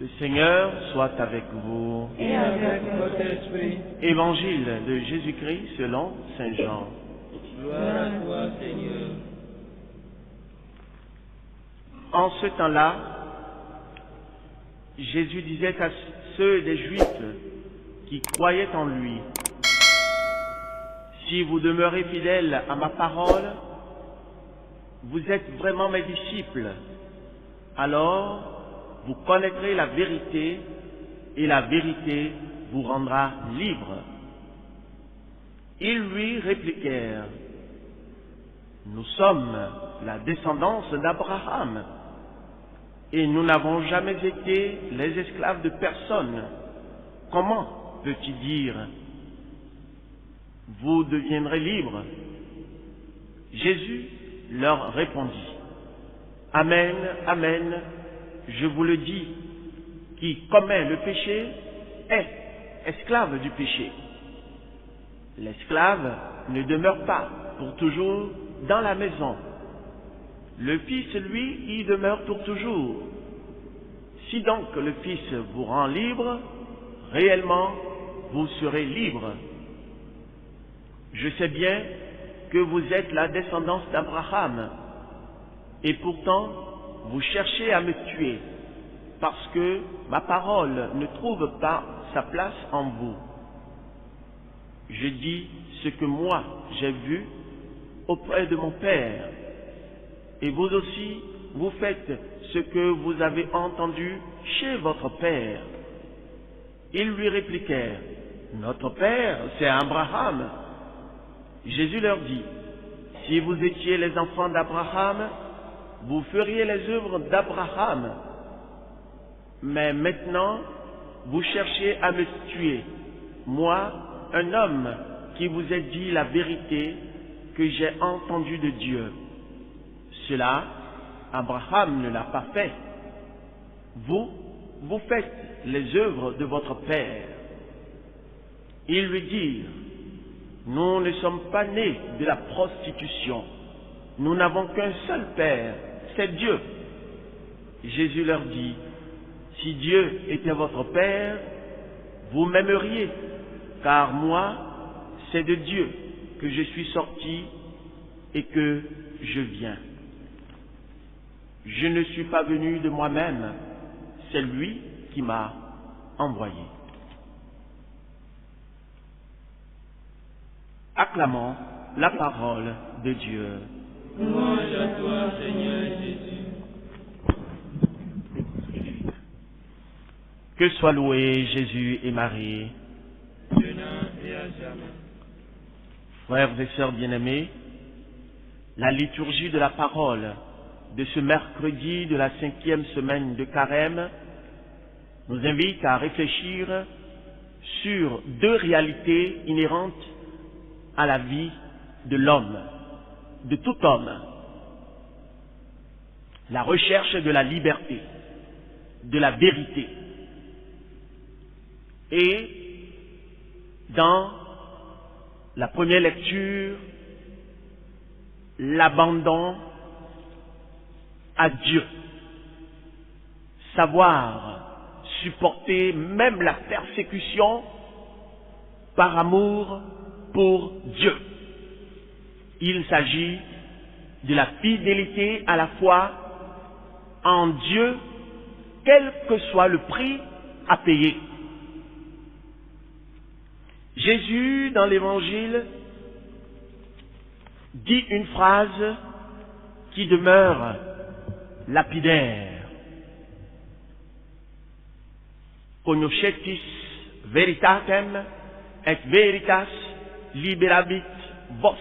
Le Seigneur soit avec vous. Et avec votre esprit. Évangile de Jésus-Christ selon Saint Jean. Gloire à toi, Seigneur. En ce temps-là, Jésus disait à ceux des Juifs qui croyaient en lui: si vous demeurez fidèles à ma parole, vous êtes vraiment mes disciples. Alors, vous connaîtrez la vérité, et la vérité vous rendra libre. Ils lui répliquèrent: nous sommes la descendance d'Abraham, et nous n'avons jamais été les esclaves de personne. Comment peut-il dire: vous deviendrez libres? Jésus leur répondit: amen, amen, je vous le dis, qui commet le péché est esclave du péché. L'esclave ne demeure pas pour toujours dans la maison. Le Fils, lui, y demeure pour toujours. Si donc le Fils vous rend libre, réellement, vous serez libre. Je sais bien que vous êtes la descendance d'Abraham, et pourtant vous cherchez à me tuer, parce que ma parole ne trouve pas sa place en vous. Je dis ce que moi j'ai vu auprès de mon Père, et vous aussi, vous faites ce que vous avez entendu chez votre Père. Ils lui répliquèrent: notre Père, c'est Abraham. Jésus leur dit: si vous étiez les enfants d'Abraham, vous feriez les œuvres d'Abraham. Mais maintenant, vous cherchez à me tuer, moi, un homme qui vous ai dit la vérité que j'ai entendue de Dieu. Cela, Abraham ne l'a pas fait. Vous faites les œuvres de votre Père. Ils lui dirent: nous ne sommes pas nés de la prostitution. Nous n'avons qu'un seul Père, c'est Dieu. Jésus leur dit: si Dieu était votre Père, vous m'aimeriez, car moi, c'est de Dieu que je suis sorti et que je viens. Je ne suis pas venu de moi-même, c'est lui qui m'a envoyé. Acclamons la parole de Dieu. Louange à toi, Seigneur Jésus. Que soient loués Jésus et Marie. Maintenant et à jamais. Frères et sœurs bien-aimés, la liturgie de la parole de ce mercredi de la 5e semaine de Carême nous invite à réfléchir sur deux réalités inhérentes à la vie de l'homme, de tout homme: la recherche de la liberté, de la vérité, et dans la première lecture, l'abandon à Dieu, savoir supporter même la persécution par amour pour Dieu. Il s'agit de la fidélité à la foi en Dieu, quel que soit le prix à payer. Jésus, dans l'Évangile, dit une phrase qui demeure lapidaire: Cognoscetis veritatem et veritas liberabit vos.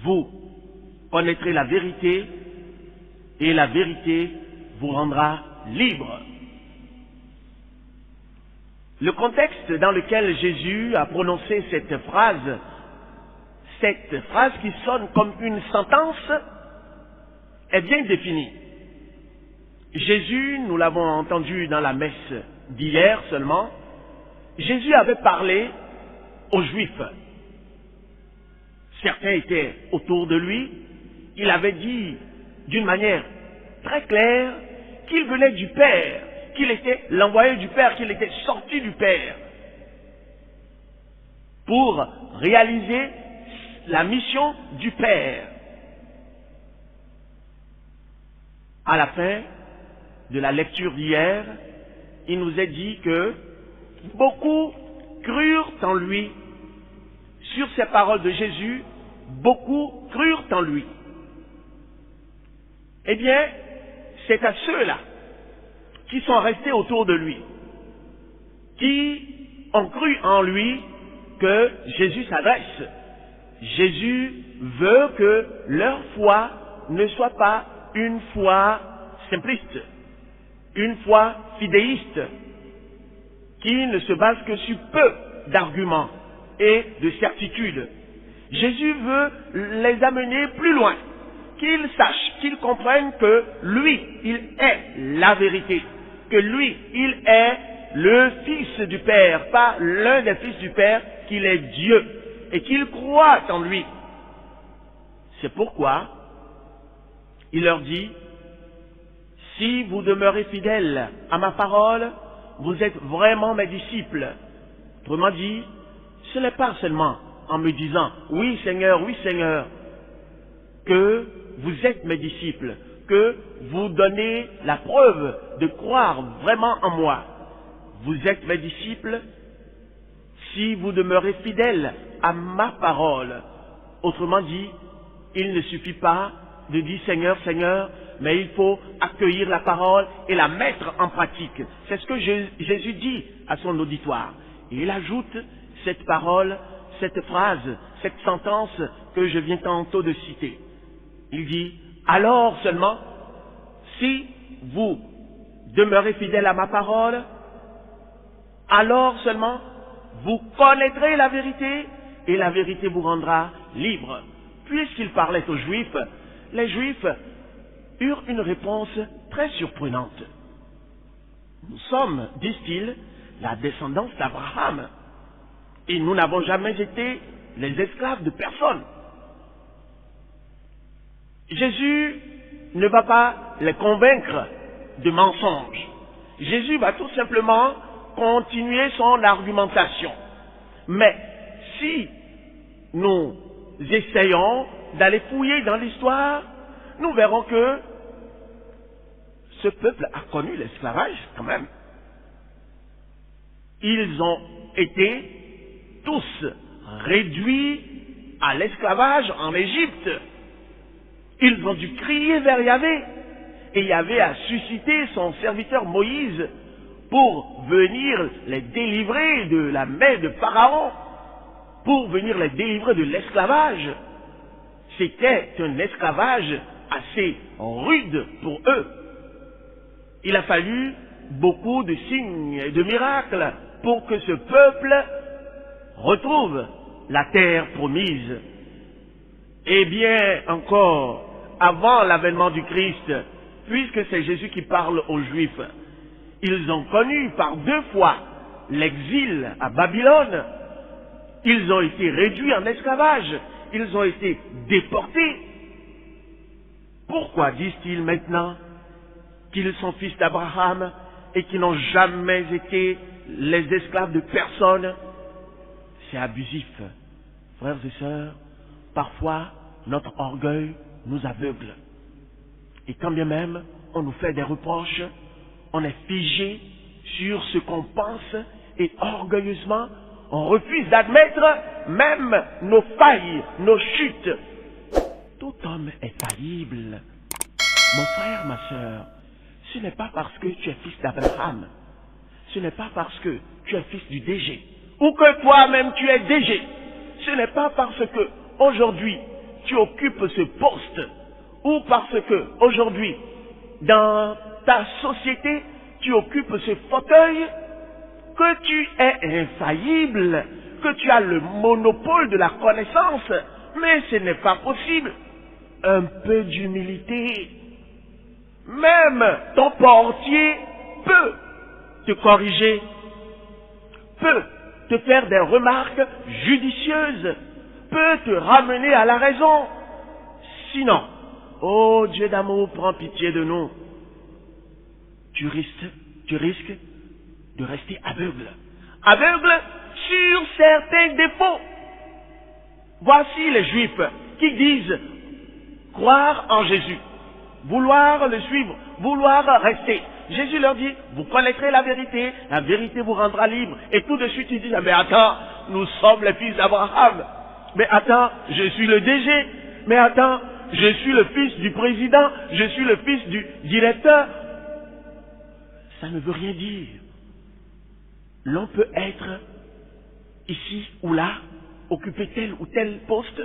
Vous connaîtrez la vérité, et la vérité vous rendra libre. Le contexte dans lequel Jésus a prononcé cette phrase qui sonne comme une sentence, est bien défini. Jésus, nous l'avons entendu dans la messe d'hier seulement, Jésus avait parlé aux Juifs. Certains étaient autour de lui. Il avait dit d'une manière très claire qu'il venait du Père, qu'il était l'envoyé du Père, qu'il était sorti du Père pour réaliser la mission du Père. À la fin de la lecture d'hier, il nous est dit que beaucoup crurent en lui. Sur ces paroles de Jésus, beaucoup crurent en lui. Eh bien, c'est à ceux-là qui sont restés autour de lui, qui ont cru en lui, que Jésus s'adresse. Jésus veut que leur foi ne soit pas une foi simpliste, une foi fidéiste, qui ne se base que sur peu d'arguments et de certitudes. Jésus veut les amener plus loin, qu'ils sachent, qu'ils comprennent que lui, il est la vérité, que lui, il est le Fils du Père, pas l'un des fils du Père, qu'il est Dieu, et qu'ils croient en lui. C'est pourquoi il leur dit, si vous demeurez fidèles à ma parole, vous êtes vraiment mes disciples. Autrement dit, ce n'est pas seulement en me disant, oui Seigneur, que vous êtes mes disciples, que vous donnez la preuve de croire vraiment en moi. Vous êtes mes disciples si vous demeurez fidèles à ma parole. Autrement dit, il ne suffit pas de dire Seigneur, Seigneur, mais il faut accueillir la parole et la mettre en pratique. C'est ce que Jésus dit à son auditoire. Et il ajoute cette parole, cette phrase, cette sentence que je viens tantôt de citer. Il dit, alors seulement, si vous demeurez fidèles à ma parole, alors seulement, vous connaîtrez la vérité et la vérité vous rendra libre. Puisqu'il parlait aux Juifs, les Juifs eurent une réponse très surprenante. Nous sommes, disent-ils, la descendance d'Abraham et nous n'avons jamais été les esclaves de personne. Jésus ne va pas les convaincre de mensonges. Jésus va tout simplement continuer son argumentation. Mais si nous essayons d'aller fouiller dans l'histoire, nous verrons que ce peuple a connu l'esclavage quand même. Ils ont été tous réduits à l'esclavage en Égypte. Ils ont dû crier vers Yahvé. Et Yahvé a suscité son serviteur Moïse pour venir les délivrer de la main de Pharaon, pour venir les délivrer de l'esclavage. C'était un esclavage assez rude pour eux. Il a fallu beaucoup de signes et de miracles pour que ce peuple retrouve la terre promise. Et bien encore, avant l'avènement du Christ, puisque c'est Jésus qui parle aux Juifs, ils ont connu par 2 fois l'exil à Babylone. Ils ont été réduits en esclavage. Ils ont été déportés. Pourquoi disent-ils maintenant qu'ils sont fils d'Abraham et qu'ils n'ont jamais été les esclaves de personne? C'est abusif. Frères et sœurs, parfois notre orgueil nous aveugle. Et quand bien même on nous fait des reproches, on est figé sur ce qu'on pense et orgueilleusement on refuse d'admettre même nos failles, nos chutes. Tout homme est faillible. Mon frère, ma sœur, ce n'est pas parce que tu es fils d'Abraham, ce n'est pas parce que tu es fils du DG, ou que toi-même tu es DG, ce n'est pas parce que aujourd'hui tu occupes ce poste, ou parce que aujourd'hui dans ta société tu occupes ce fauteuil, que tu es infaillible, que tu as le monopole de la connaissance. Mais ce n'est pas possible. Un peu d'humilité. Même ton portier peut te corriger, peut te faire des remarques judicieuses, peut te ramener à la raison. Sinon, ô Dieu d'amour, prends pitié de nous. tu risques de rester aveugle. Aveugle sur certains défauts. Voici les Juifs qui disent croire en Jésus, vouloir le suivre, vouloir rester. Jésus leur dit, vous connaîtrez la vérité vous rendra libre. Et tout de suite ils disent, mais attends, nous sommes les fils d'Abraham. Mais attends, je suis le DG. Mais attends, je suis le fils du président, je suis le fils du directeur. Ça ne veut rien dire. L'on peut être ici ou là, occuper tel ou tel poste,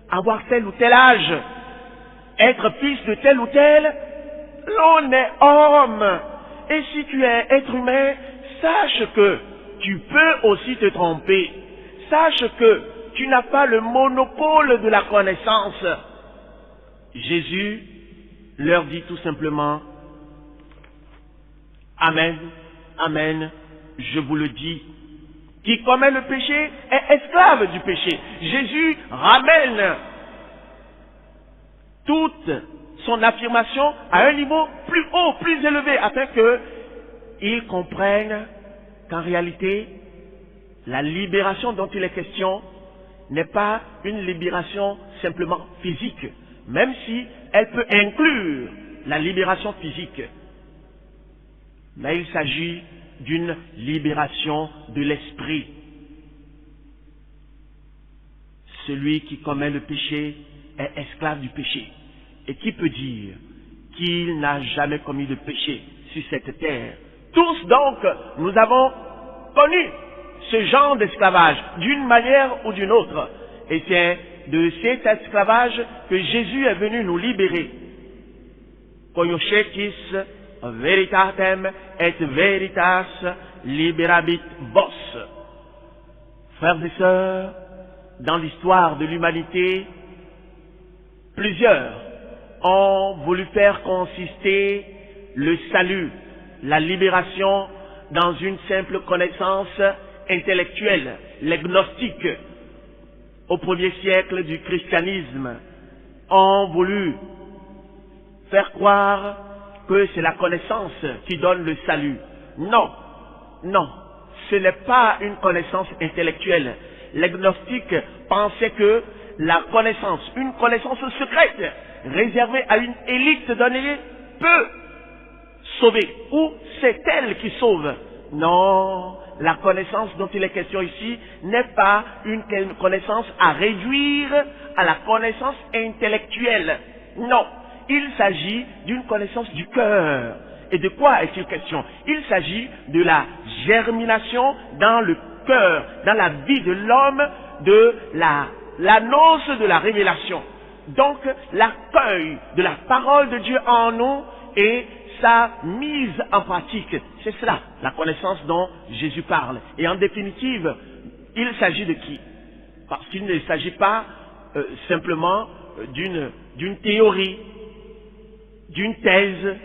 avoir tel ou tel âge, être fils de tel ou tel. L'on est homme. Et si tu es être humain, sache que tu peux aussi te tromper. Sache que tu n'as pas le monopole de la connaissance. Jésus leur dit tout simplement, Amen, Amen, je vous le dis, qui commet le péché est esclave du péché. Jésus ramène toute son affirmation à un niveau plus haut, plus élevé, afin qu'ils comprennent qu'en réalité, la libération dont il est question n'est pas une libération simplement physique, même si elle peut inclure la libération physique. Mais il s'agit d'une libération de l'esprit. Celui qui commet le péché est esclave du péché. Et qui peut dire qu'il n'a jamais commis de péché sur cette terre? Tous donc, nous avons connu ce genre d'esclavage d'une manière ou d'une autre. Et c'est de cet esclavage que Jésus est venu nous libérer. Cognoscetis veritatem et veritas liberabit vos. Frères et sœurs, dans l'histoire de l'humanité, plusieurs ont voulu faire consister le salut, la libération dans une simple connaissance intellectuelle, les gnostiques, au premier siècle du christianisme, ont voulu faire croire que c'est la connaissance qui donne le salut. Non, non, ce n'est pas une connaissance intellectuelle. Les gnostiques pensaient que la connaissance, une connaissance secrète, réservée à une élite donnée, peut sauver, ou c'est elle qui sauve. Non, la connaissance dont il est question ici n'est pas une connaissance à réduire à la connaissance intellectuelle. Non, il s'agit d'une connaissance du cœur. Et de quoi est-il question? Il s'agit de la germination dans le cœur, dans la vie de l'homme, de l'annonce de la révélation. Donc, l'accueil de la parole de Dieu en nous et sa mise en pratique. C'est cela, la connaissance dont Jésus parle. Et en définitive, il s'agit de qui? Parce qu'il ne s'agit pas simplement d'une théorie, d'une thèse,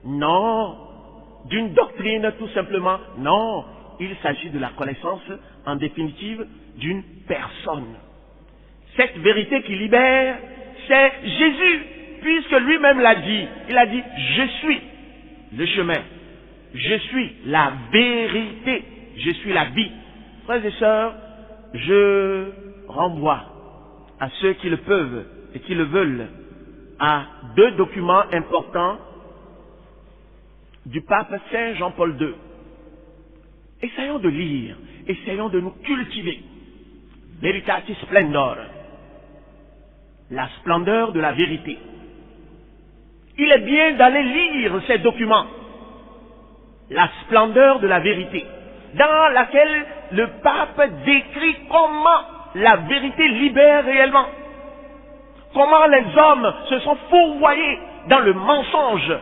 non, d'une doctrine tout simplement. Non, il s'agit de la connaissance, en définitive, d'une personne. Cette vérité qui libère, c'est Jésus, puisque lui-même l'a dit. Il a dit, je suis le chemin, je suis la vérité, je suis la vie. Frères et sœurs, je renvoie à ceux qui le peuvent et qui le veulent à deux documents importants du pape Saint Jean-Paul II. Essayons de lire, essayons de nous cultiver. Veritatis splendor, la splendeur de la vérité. Il est bien d'aller lire ces documents, la splendeur de la vérité, dans laquelle le pape décrit comment la vérité libère réellement, comment les hommes se sont fourvoyés dans le mensonge.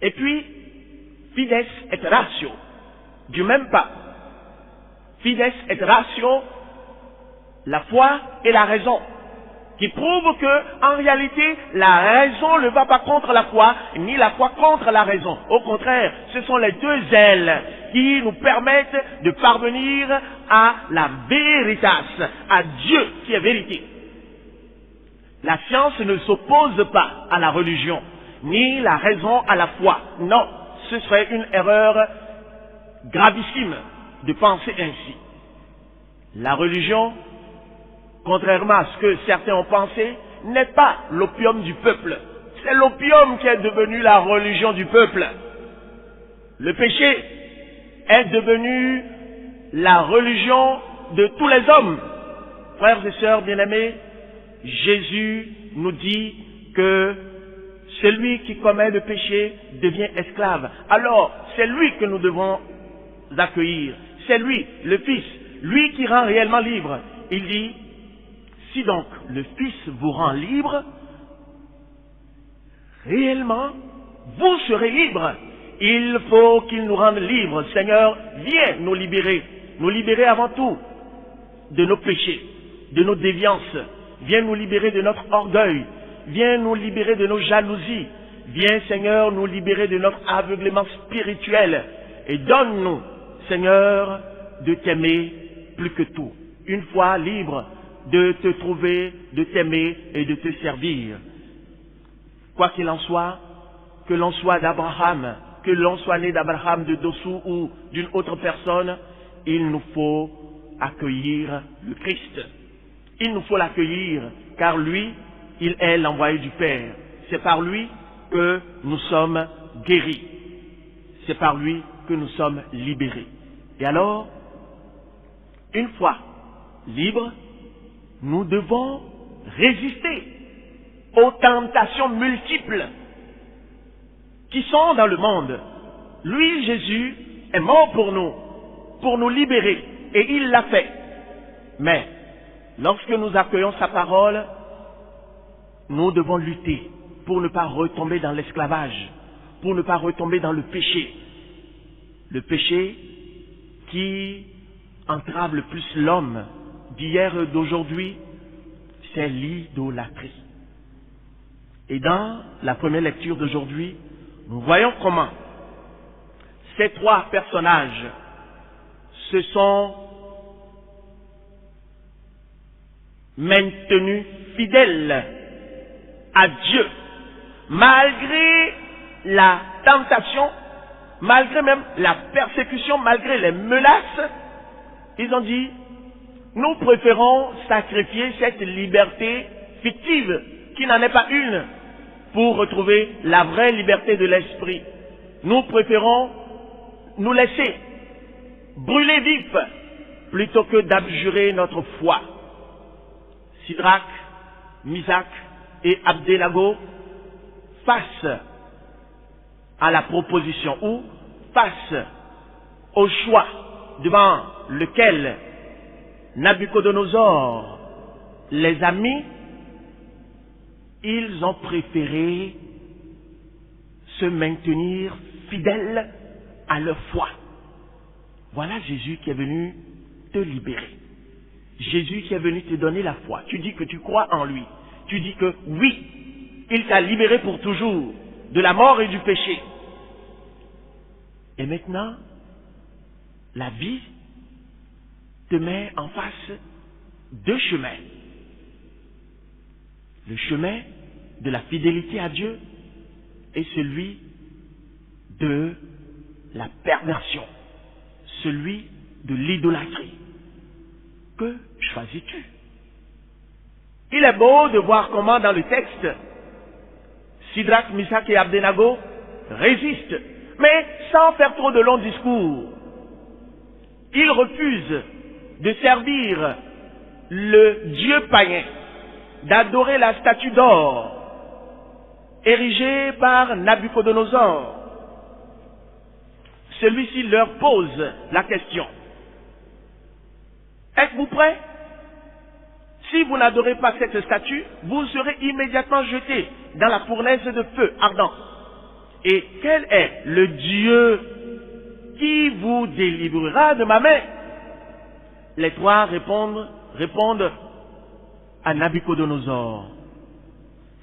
Et puis, fides et ratio, du même pape. Fides et ratio, la foi et la raison, qui prouve que, en réalité, la raison ne va pas contre la foi, ni la foi contre la raison. Au contraire, ce sont les deux ailes qui nous permettent de parvenir à la veritas, à Dieu qui est vérité. La science ne s'oppose pas à la religion. ni la raison à la foi. Non, ce serait une erreur gravissime de penser ainsi. La religion, contrairement à ce que certains ont pensé, n'est pas l'opium du peuple. C'est l'opium qui est devenu la religion du peuple. Le péché est devenu la religion de tous les hommes. Frères et sœurs bien-aimés, Jésus nous dit que celui qui commet le péché devient esclave. Alors, c'est lui que nous devons accueillir. C'est lui, le Fils, lui qui rend réellement libre. Il dit, si donc le Fils vous rend libre, réellement, vous serez libre. Il faut qu'il nous rende libres. Seigneur, viens nous libérer avant tout de nos péchés, de nos déviances. Viens nous libérer de notre orgueil. Viens nous libérer de nos jalousies. Viens, Seigneur, nous libérer de notre aveuglement spirituel. Et donne-nous, Seigneur, de t'aimer plus que tout. Une fois libre de te trouver, de t'aimer et de te servir. Quoi qu'il en soit, que l'on soit d'Abraham, que l'on soit né d'Abraham, de Dossou ou d'une autre personne, il nous faut accueillir le Christ. Il nous faut l'accueillir, car lui, il est l'envoyé du Père. C'est par lui que nous sommes guéris. C'est par lui que nous sommes libérés. Et alors, une fois libres, nous devons résister aux tentations multiples qui sont dans le monde. Lui, Jésus, est mort pour nous libérer, et il l'a fait. Mais, lorsque nous accueillons sa parole, nous devons lutter pour ne pas retomber dans l'esclavage, pour ne pas retomber dans le péché. Le péché qui entrave le plus l'homme d'hier et d'aujourd'hui, c'est l'idolâtrie. Et dans la première lecture d'aujourd'hui, nous voyons comment ces trois personnages se sont maintenus fidèles à Dieu, malgré la tentation, malgré même la persécution, malgré les menaces. Ils ont dit, nous préférons sacrifier cette liberté fictive, qui n'en est pas une, pour retrouver la vraie liberté de l'esprit. Nous préférons nous laisser brûler vif, plutôt que d'abjurer notre foi. Sidrac, Misak et Abdenago, face à la proposition ou face au choix devant lequel Nabuchodonosor les a mis, ils ont préféré se maintenir fidèles à leur foi. Voilà Jésus qui est venu te libérer. Jésus qui est venu te donner la foi. Tu dis que tu crois en lui. Tu dis que oui, il t'a libéré pour toujours de la mort et du péché. Et maintenant, la vie te met en face deux chemins. Le chemin de la fidélité à Dieu et celui de la perversion, celui de l'idolâtrie. Que choisis-tu? Il est beau de voir comment dans le texte, Sidrac, Misak et Abdenago résistent, mais sans faire trop de longs discours. Ils refusent de servir le Dieu païen, d'adorer la statue d'or érigée par Nabuchodonosor. Celui-ci leur pose la question. Êtes-vous prêts? Si vous n'adorez pas cette statue, vous serez immédiatement jetés dans la fournaise de feu ardent. Et quel est le Dieu qui vous délivrera de ma main? Les trois répondent à Nabuchodonosor.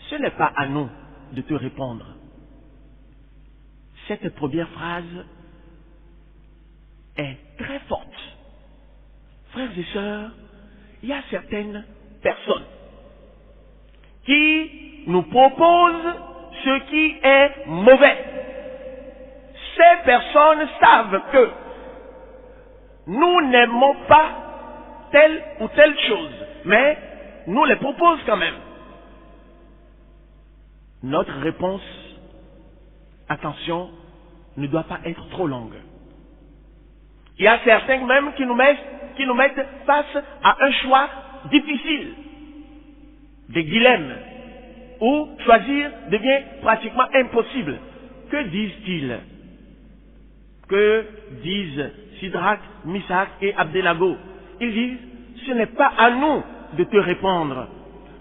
Ce n'est pas à nous de te répondre. Cette première phrase est très forte. Frères et sœurs, il y a certaines personnes qui nous proposent ce qui est mauvais. Ces personnes savent que nous n'aimons pas telle ou telle chose, mais nous les proposons quand même. Notre réponse, attention, ne doit pas être trop longue. Il y a certains même qui nous mettent face à un choix difficile, des dilemmes, où choisir devient pratiquement impossible. Que disent-ils? Que disent Sidrac, Misach et Abdenago? Ils disent, ce n'est pas à nous de te répondre.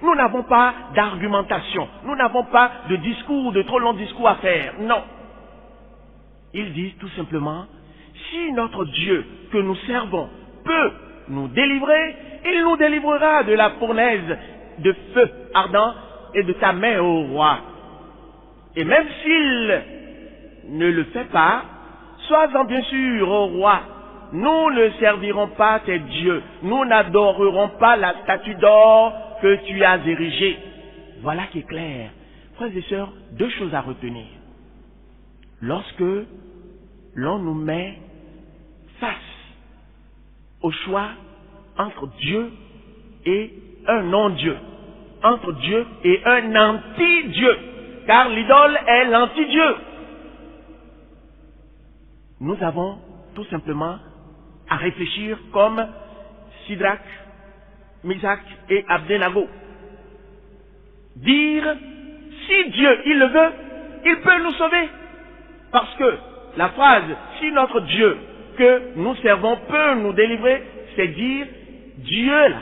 Nous n'avons pas d'argumentation, nous n'avons pas de discours, de trop longs discours à faire. Non. Ils disent tout simplement, si notre Dieu que nous servons peut nous délivrer, il nous délivrera de la fournaise de feu ardent et de ta main, ô roi. Et même s'il ne le fait pas, sois-en bien sûr, ô roi, nous ne servirons pas tes dieux, nous n'adorerons pas la statue d'or que tu as érigée. Voilà qui est clair. Frères et sœurs, deux choses à retenir. Lorsque l'on nous met face au choix entre Dieu et un non-Dieu, entre Dieu et un anti-Dieu, car l'idole est l'anti-Dieu, nous avons tout simplement à réfléchir comme Sidrac, Misach et Abdenago. Dire, si Dieu, il le veut, il peut nous sauver. Parce que la phrase, si notre Dieu que nous servons peut nous délivrer, c'est dire, Dieu là,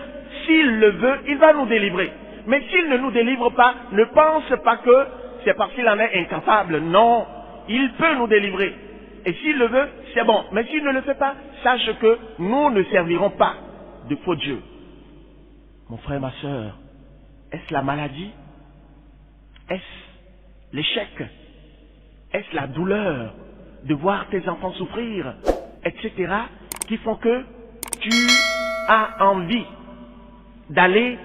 s'il le veut, il va nous délivrer. Mais s'il ne nous délivre pas, ne pense pas que c'est parce qu'il en est incapable. Non, il peut nous délivrer. Et s'il le veut, c'est bon. Mais s'il ne le fait pas, sache que nous ne servirons pas de faux dieux. Mon frère, ma sœur, est-ce la maladie? Est-ce l'échec? Est-ce la douleur de voir tes enfants souffrir, etc., qui font que tu as envie d'aller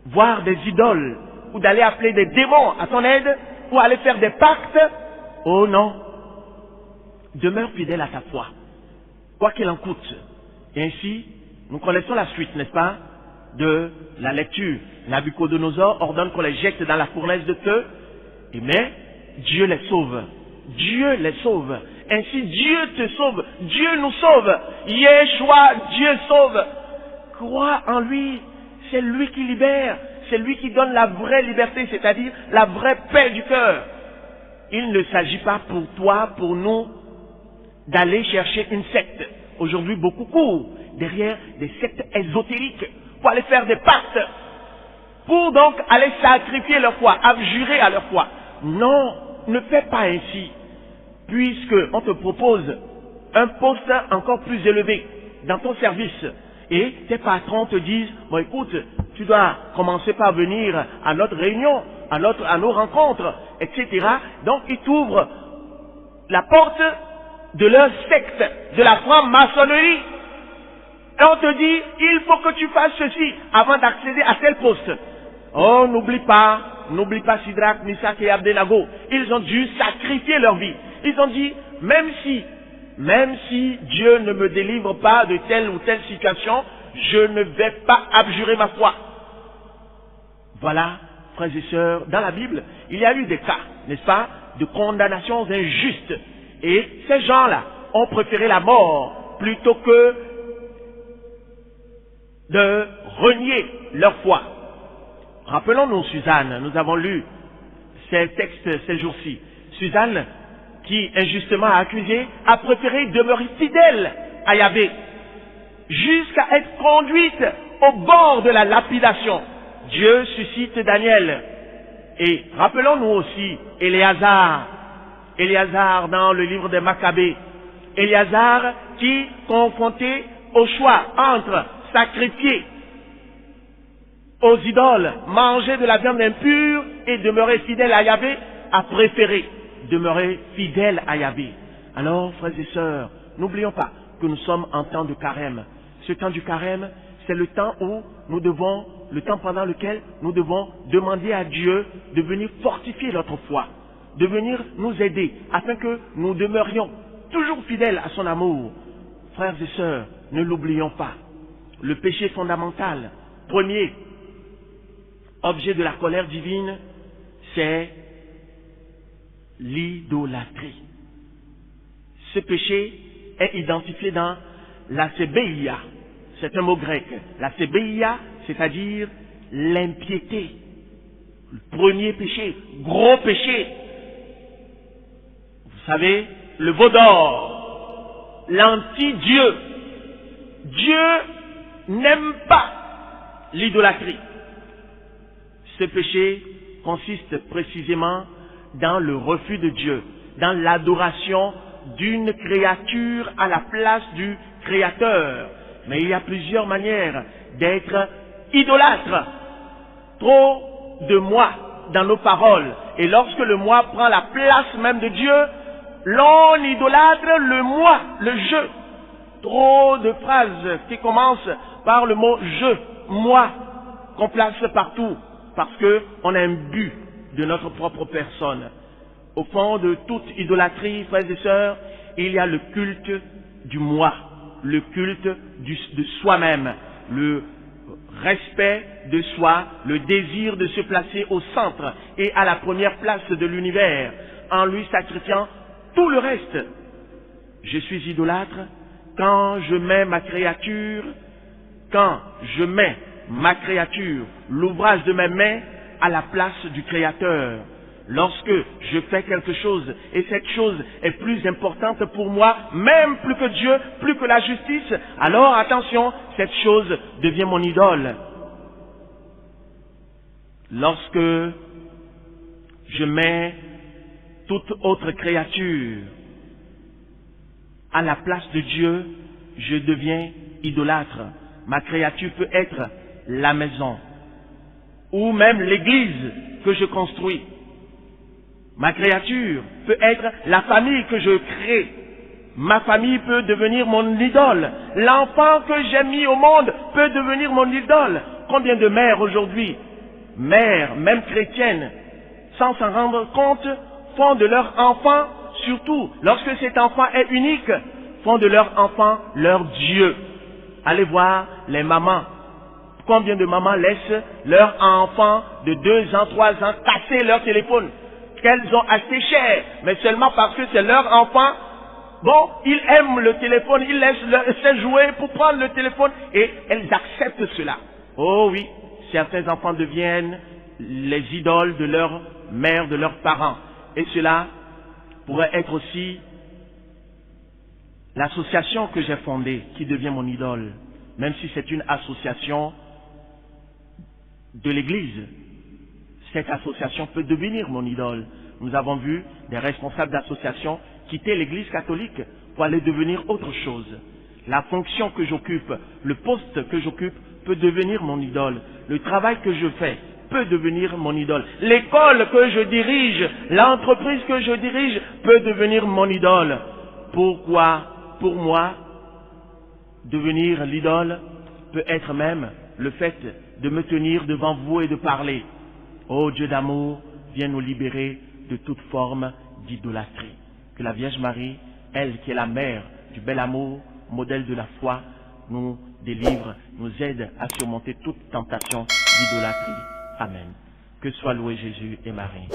voir des idoles ou d'aller appeler des démons à ton aide ou aller faire des pactes? Oh non! Demeure fidèle à ta foi, quoi qu'il en coûte. Et ainsi, nous connaissons la suite, n'est-ce pas, de la lecture. Nabuchodonosor ordonne qu'on les jette dans la fournaise de feu, mais Dieu les sauve. Dieu les sauve. Ainsi, Dieu te sauve. Dieu nous sauve. Yeshua, Dieu sauve. Crois en lui. C'est lui qui libère. C'est lui qui donne la vraie liberté, c'est-à-dire la vraie paix du cœur. Il ne s'agit pas pour toi, pour nous, d'aller chercher une secte. Aujourd'hui, beaucoup courent derrière des sectes ésotériques pour aller faire des pactes, pour donc aller sacrifier leur foi, abjurer à leur foi. Non, ne fais pas ainsi, puisque on te propose un poste encore plus élevé dans ton service et tes patrons te disent, bon écoute, tu dois commencer par venir à notre réunion, à nos rencontres, etc. Donc ils t'ouvrent la porte de leur secte, de la franc-maçonnerie. Et on te dit, il faut que tu fasses ceci avant d'accéder à tel poste. Oh, n'oublie pas Sidrac, Misach et Abdenago. Ils ont dû sacrifier leur vie. Ils ont dit, même si Dieu ne me délivre pas de telle ou telle situation, je ne vais pas abjurer ma foi. Voilà, frères et sœurs, dans la Bible, il y a eu des cas, n'est-ce pas, de condamnations injustes. Et ces gens-là ont préféré la mort plutôt que de renier leur foi. Rappelons-nous Suzanne, nous avons lu ces textes ces jours-ci. Suzanne, qui injustement accusée, a préféré demeurer fidèle à Yahvé, jusqu'à être conduite au bord de la lapidation. Dieu suscite Daniel. Et rappelons-nous aussi Éléazar dans le livre des Maccabées. Éléazar qui, confronté au choix entre sacrifier aux idoles, manger de la viande impure et demeurer fidèle à Yahvé, a préféré demeurer fidèle à Yahvé. Alors, frères et sœurs, n'oublions pas que nous sommes en temps de carême. Ce temps du carême, c'est le temps où nous devons le temps pendant lequel nous devons demander à Dieu de venir fortifier notre foi, de venir nous aider afin que nous demeurions toujours fidèles à son amour. Frères et sœurs, ne l'oublions pas. Le péché fondamental, premier objet de la colère divine, c'est l'idolâtrie. Ce péché est identifié dans la sébéia. C'est un mot grec. La sébéia, c'est-à-dire l'impiété. Le premier péché, gros péché. Vous savez, le veau d'or, l'anti-Dieu. Dieu n'aime pas l'idolâtrie. Ce péché consiste précisément dans le refus de Dieu, dans l'adoration d'une créature à la place du Créateur. Mais il y a plusieurs manières d'être idolâtre. Trop de moi dans nos paroles. Et lorsque le moi prend la place même de Dieu, l'on idolâtre le moi, le je. Trop de phrases qui commencent par le mot je, moi, qu'on place partout, parce qu'on a un but de notre propre personne. Au fond de toute idolâtrie, frères et sœurs, il y a le culte du moi, le culte de soi-même, le respect de soi, le désir de se placer au centre et à la première place de l'univers, en lui sacrifiant tout le reste. Je suis idolâtre quand je mets ma créature, l'ouvrage de mes mains, à la place du Créateur. Lorsque je fais quelque chose et cette chose est plus importante pour moi, même plus que Dieu, plus que la justice, alors attention, cette chose devient mon idole. Lorsque je mets toute autre créature à la place de Dieu, je deviens idolâtre. Ma créature peut être la maison ou même l'église que je construis. Ma créature peut être la famille que je crée. Ma famille peut devenir mon idole. L'enfant que j'ai mis au monde peut devenir mon idole. Combien de mères aujourd'hui, mères, même chrétiennes, sans s'en rendre compte, font de leur enfant, surtout lorsque cet enfant est unique, font de leur enfant leur Dieu. Allez voir les mamans. Combien de mamans laissent leurs enfants de 2 ans, 3 ans casser leur téléphone qu'elles ont acheté cher, mais seulement parce que c'est leur enfant. Bon, ils aiment le téléphone, ils laissent jouer pour prendre le téléphone et elles acceptent cela. Oh oui, certains enfants deviennent les idoles de leur mère, de leurs parents. Et cela pourrait être aussi l'association que j'ai fondée qui devient mon idole, même si c'est une association de l'Église. Cette association peut devenir mon idole. Nous avons vu des responsables d'associations quitter l'Église catholique pour aller devenir autre chose. La fonction que j'occupe, le poste que j'occupe peut devenir mon idole. Le travail que je fais peut devenir mon idole. L'école que je dirige, l'entreprise que je dirige peut devenir mon idole. Pourquoi? Pour moi, devenir l'idole peut être même le fait de me tenir devant vous et de parler. Ô Dieu d'amour, viens nous libérer de toute forme d'idolâtrie. Que la Vierge Marie, elle qui est la mère du bel amour, modèle de la foi, nous délivre, nous aide à surmonter toute tentation d'idolâtrie. Amen. Que soit loué Jésus et Marie.